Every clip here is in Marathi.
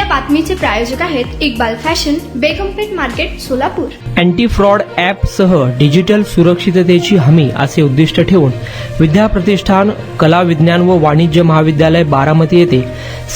या बातमीचे प्रायोजक आहेत Iqbal fashion, Begampeth market, Solapur. Anti fraud app सह डिजिटल सुरक्षिततेची हमी असे उद्दिष्ट ठेवून विद्या प्रतिष्ठान कला विज्ञान व वाणिज्य महाविद्यालय बारामती येथे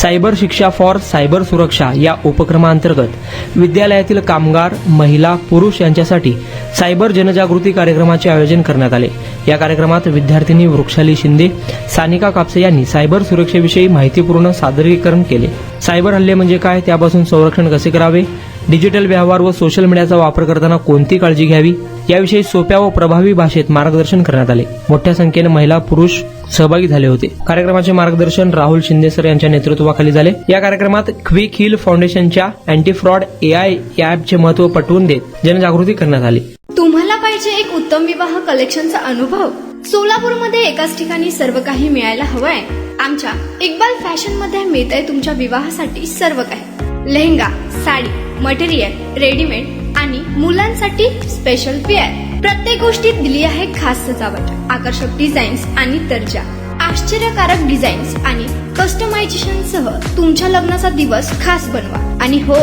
सायबर शिक्षा फॉर सायबर सुरक्षा या उपक्रमांतर्गत विद्यालयातील कामगार, महिला, पुरुष यांच्यासाठी सायबर जनजागृती कार्यक्रमाचे आयोजन करण्यात आले. या कार्यक्रमात विद्यार्थिनी वृक्षाली शिंदे, सानिका कापसे यांनी सायबर सुरक्षेविषयी माहितीपूर्ण सादरीकरण केले. सायबर हल्ले म्हणजे काय, त्यापासून संरक्षण कसे करावे, डिजिटल व्यवहार व सोशल मीडियाचा वापर करताना कोणती काळजी घ्यावी याविषयी सोप्या व प्रभावी भाषेत मार्गदर्शन करण्यात आले. मोठ्या संख्येने महिला, पुरुष सहभागी झाले होते. कार्यक्रमाचे मार्गदर्शन राहुल शिंदे सर यांच्या नेतृत्वाखाली झाले. या कार्यक्रमात क्विक हिल फाउंडेशनच्या अँटी फ्रॉड AI या ॲपचे महत्त्व पटवून देत जनजागृती करण्यात आली. तुम्हाला पाहिजे एक उत्तम विवाह कलेक्शनचा अनुभव? सोलापूरमध्ये एकाच ठिकाणी सर्व काही मिळायला हवंय. आमच्या इक्बाल फॅशन मध्ये मिळतंय तुमच्या विवाहासाठी सर्व काही. लेहंगा, साडी, मटेरियल, रेडीमेड आणि मुलांसाठी स्पेशल वेअर. प्रत्येक गोष्टीत दिली आहे खास सजावट, आकर्षक डिझाईन्स आणि दर्जा, आश्चर्यकारक डिझाईन्स आणि कस्टमायझेशन सह तुमच्या लग्नाचा दिवस खास बनवा. आणि हो,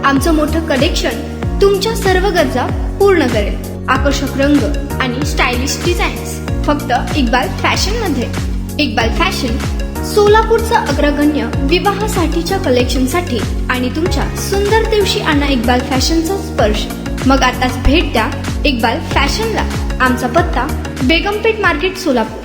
आमचं मोठं कलेक्शन तुमच्या सर्व गरजा पूर्ण करेल. आकर्षक रंग आणि स्टायलिश डिझाईन्स फक्त इक्बाल फॅशन मध्ये. इक्बाल फॅशन सोलापूरचा अग्रगण्य विवाहासाठीच्या कलेक्शनसाठी आणि तुमच्या सुंदर दिवशी आणा इक्बाल फॅशनचा स्पर्श. मग आताच भेट द्या इक्बाल फॅशनला. आमचा पत्ता बेगमपेठ मार्केट, सोलापूर.